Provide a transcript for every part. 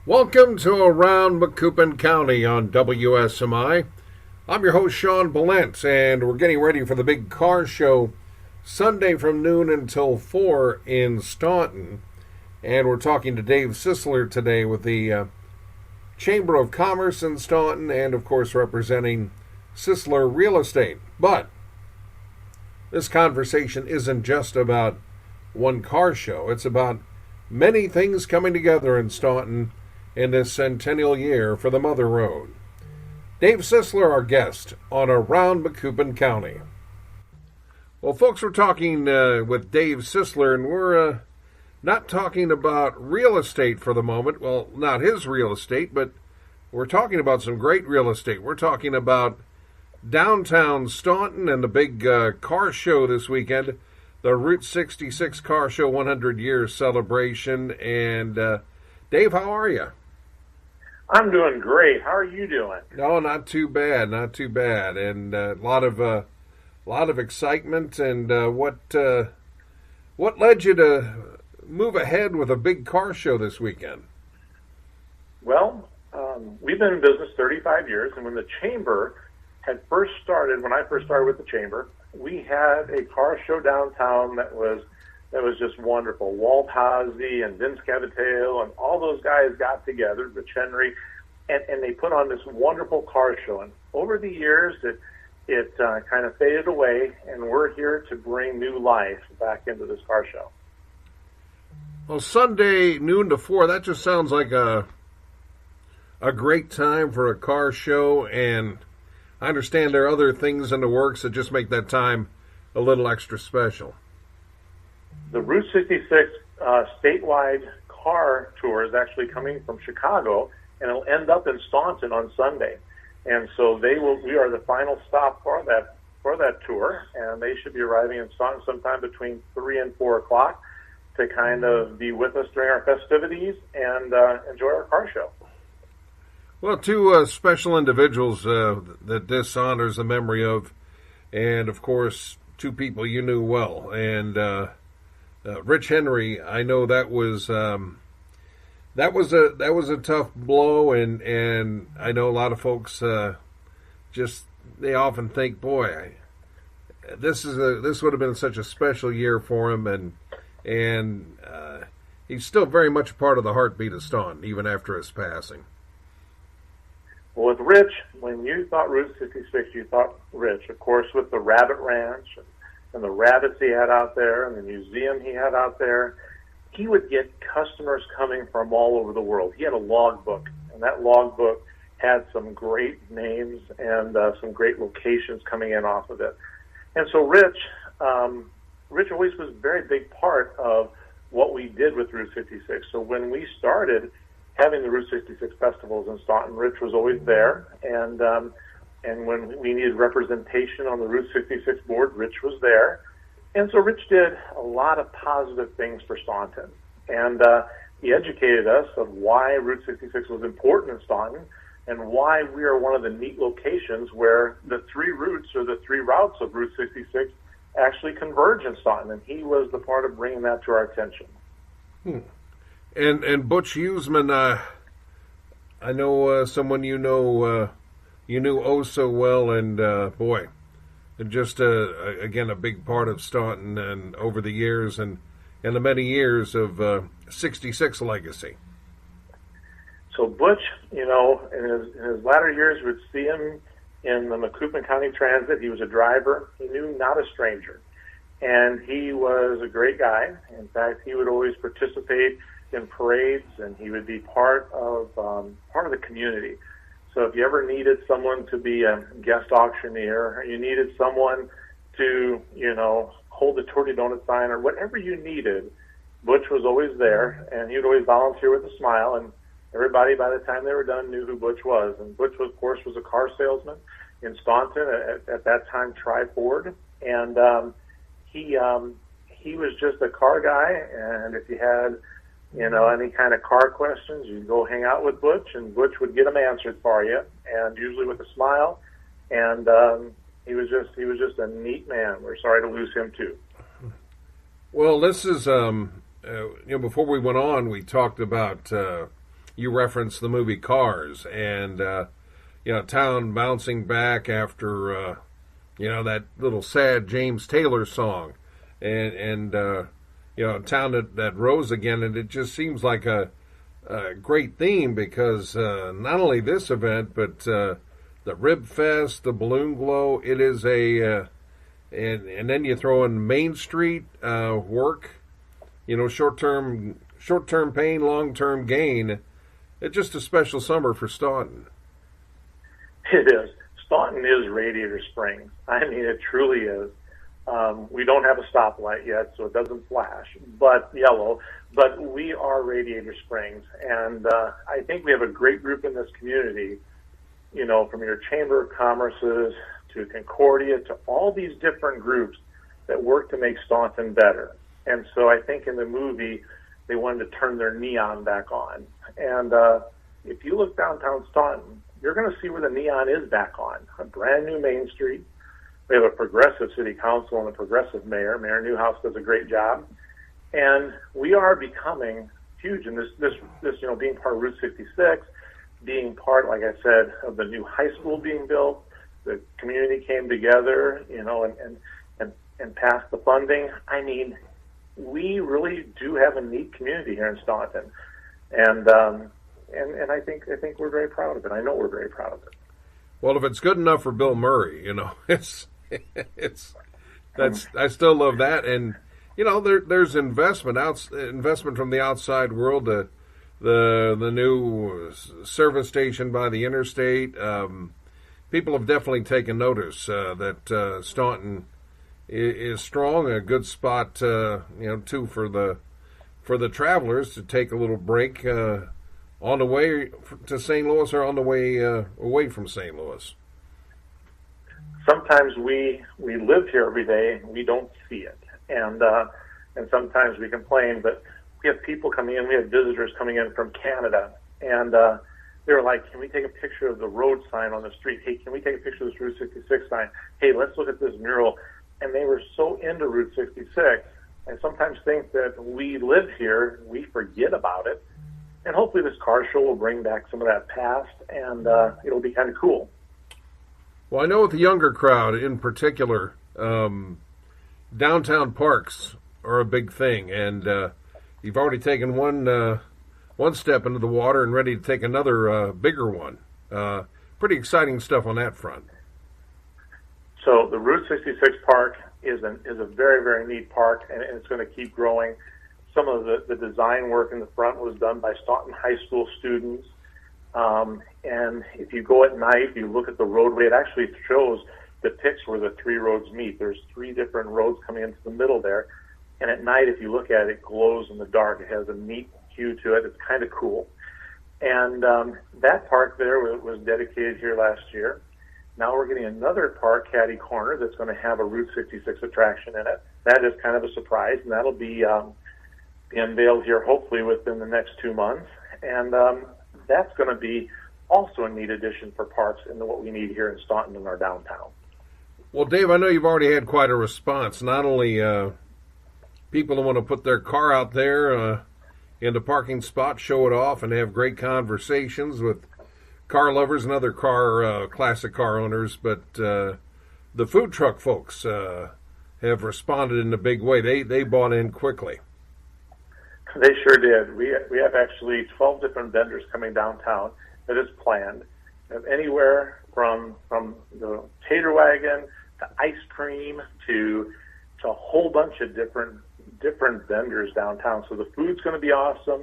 Welcome to Around Macoupin County on WSMI. I'm your host, Sean Balent, and we're getting ready for the big car show Sunday from noon until 4 in Staunton. And we're talking to Dave Cisler today with the Chamber of Commerce in Staunton and, of course, representing Cisler Real Estate. But this conversation isn't just about one car show. It's about many things coming together in Staunton in this Centennial year for the Mother Road. Dave Cisler, our guest on Around Macoupin County. Well, folks, we're talking with Dave Cisler, and we're not talking about real estate for the moment. Well, not his real estate, but we're talking about some great real estate. We're talking about downtown Staunton and the big car show this weekend, the Route 66 Car Show 100 Years Celebration. And Dave, how are you? I'm doing great. How are you doing? No, not too bad, not too bad, and a lot of excitement. And what led you to move ahead with a big car show this weekend? Well, we've been in business 35 years, and when the chamber had first started, when I first started with the chamber, we had a car show downtown that was just wonderful. Walt Hazy and Vince Cavatello and all those guys got together, Rich Henry, and they put on this wonderful car show. And over the years, it kind of faded away, and we're here to bring new life back into this car show. Well, Sunday, noon to 4, that just sounds like a great time for a car show, and I understand there are other things in the works that just make that time a little extra special. The Route 66 statewide car tour is actually coming from Chicago, and it'll end up in Staunton on Sunday. And so we are the final stop for that tour, and they should be arriving in Staunton sometime between 3 and 4 o'clock to kind of be with us during our festivities and enjoy our car show. Well, two special individuals that this honors the memory of, and of course, two people you knew well. And Rich Henry, I know that was a tough blow, and I know a lot of folks they often think, boy, this would have been such a special year for him, and he's still very much part of the heartbeat of Staunton even after his passing. Well, with Rich, when you thought Route 66, you thought Rich, of course, with the Rabbit Ranch and the rabbits he had out there and the museum he had out there. He would get customers coming from all over the world. He had a logbook, and that logbook had some great names and some great locations coming in off of it. And so Rich always was a very big part of what we did with Route 66. So when we started having the Route 66 festivals in Staunton, Rich was always there, and when we needed representation on the Route 66 board, Rich was there. And so Rich did a lot of positive things for Staunton, and he educated us of why Route 66 was important in Staunton and why we are one of the neat locations where the three routes or the three routes of Route 66 actually converge in Staunton, and he was the part of bringing that to our attention. And Butch Huseman, I know someone you knew oh so well, and boy, just again a big part of Staunton and over the years and the many years of 66 legacy. So Butch, in his latter years, we'd see him in the Macoupin County Transit. He was a driver. He knew not a stranger, and he was a great guy. In fact, he would always participate in parades, and he would be part of the community. So if you ever needed someone to be a guest auctioneer, or you needed someone to, hold the Torty Donut sign, or whatever you needed, Butch was always there, and he would always volunteer with a smile, and everybody, by the time they were done, knew who Butch was. And Butch, of course, was a car salesman in Staunton, at that time, Tri-Ford, and he was just a car guy, and if you had any kind of car questions, you'd go hang out with Butch, and Butch would get them answered for you, and usually with a smile. And he was just a neat man. We're sorry to lose him too. Well, this is before we went on, we talked about you referenced the movie Cars, and town bouncing back after that little sad James Taylor song, and a town that rose again, and it just seems like a great theme because not only this event, but the Rib Fest, the Balloon Glow, it is and then you throw in Main Street work, short-term pain, long-term gain. It's just a special summer for Staunton. It is. Staunton is Radiator Springs. I mean, it truly is. We don't have a stoplight yet, so it doesn't flash, but yellow. But we are Radiator Springs, and I think we have a great group in this community. From your Chamber of Commerce's to Concordia to all these different groups that work to make Staunton better. And so I think in the movie they wanted to turn their neon back on. And if you look downtown Staunton, you're going to see where the neon is back on. A brand new Main Street. We have a progressive city council and a progressive mayor. Mayor Newhouse does a great job. And we are becoming huge in this being part of Route 66, being part, like I said, of the new high school being built. The community came together, and passed the funding. I mean, we really do have a neat community here in Staunton. And I think we're very proud of it. I know we're very proud of it. Well, if it's good enough for Bill Murray, I still love that. And there's investment from the outside world. The new service station by the interstate. People have definitely taken notice that Staunton is strong, a good spot, too for the travelers to take a little break on the way to St. Louis or on the way away from St. Louis. Sometimes we live here every day and we don't see it, and sometimes we complain. But we have people coming in. We have visitors coming in from Canada, and they were like, "Can we take a picture of the road sign on the street? Hey, can we take a picture of this Route 66 sign? Hey, let's look at this mural." And they were so into Route 66. I sometimes think that we live here, we forget about it, and hopefully this car show will bring back some of that past, and it'll be kind of cool. Well, I know with the younger crowd in particular, downtown parks are a big thing, and you've already taken one step into the water and ready to take another bigger one. Pretty exciting stuff on that front. So the Route 66 park is a very, very neat park, and it's going to keep growing. Some of the design work in the front was done by Staunton High School students. And if you go at night, you look at the roadway, it actually depicts where the three roads meet. There's three different roads coming into the middle there. And at night, if you look at it, it glows in the dark. It has a neat hue to it. It's kind of cool. And that park there was dedicated here last year. Now we're getting another park, Caddy Corner, that's going to have a Route 66 attraction in it. That is kind of a surprise, and that'll be unveiled here hopefully within the next 2 months. And that's going to be also a neat addition for parks into what we need here in Staunton in our downtown. Well, Dave, I know you've already had quite a response. Not only people who want to put their car out there in the parking spot, show it off, and have great conversations with car lovers and other classic car owners, but the food truck folks have responded in a big way. They bought in quickly. They sure did. We have actually 12 different vendors coming downtown that is planned. Anywhere from the tater wagon to ice cream to a whole bunch of different vendors downtown. So the food's going to be awesome.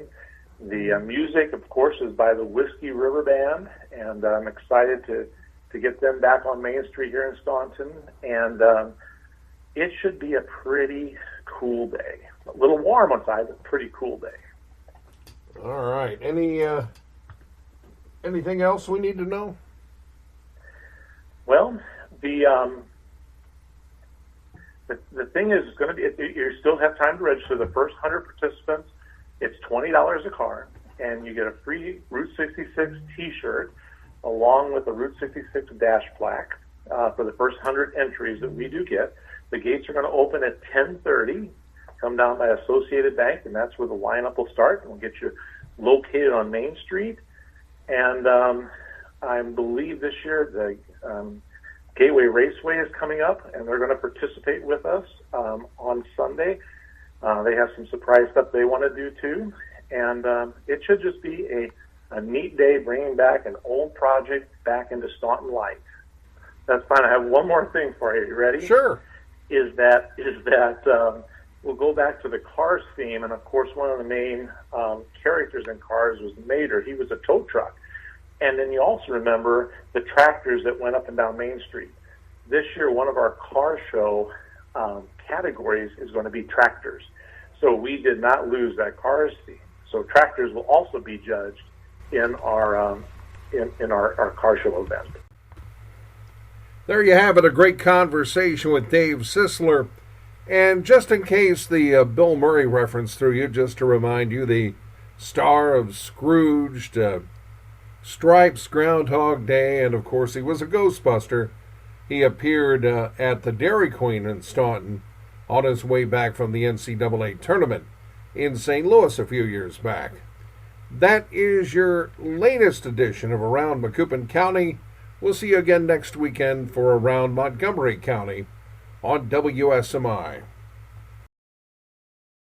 The music, of course, is by the Whiskey River Band, and I'm excited to get them back on Main Street here in Staunton. And it should be a pretty cool day. A little warm outside, but pretty cool day. All right. Anything else we need to know? Well, the thing is going to be, you still have time to register. The first 100 participants, it's $20 a car, and you get a free Route 66 T-shirt along with a Route 66 dash plaque for the first 100 entries that we do get. The gates are going to open at 10:30. Come down by Associated Bank, and that's where the lineup will start. And we'll get you located on Main Street. And I believe this year the Gateway Raceway is coming up, and they're going to participate with us on Sunday. They have some surprise stuff they want to do too, and it should just be a neat day, bringing back an old project back into Staunton light. That's fine. I have one more thing for you. You ready? Sure. Is that we'll go back to the Cars theme, and of course one of the main characters in Cars was Mater. He was a tow truck. And then you also remember the tractors that went up and down Main Street. This year, one of our car show categories is going to be tractors. So we did not lose that Cars theme. So tractors will also be judged in our car show event. There you have it, a great conversation with Dave Cisler. And just in case the Bill Murray reference through you, just to remind you, the star of Scrooged, Stripes, Groundhog Day, and of course he was a Ghostbuster. He appeared at the Dairy Queen in Staunton on his way back from the NCAA tournament in St. Louis a few years back. That is your latest edition of Around Macoupin County. We'll see you again next weekend for Around Montgomery County on WSMI.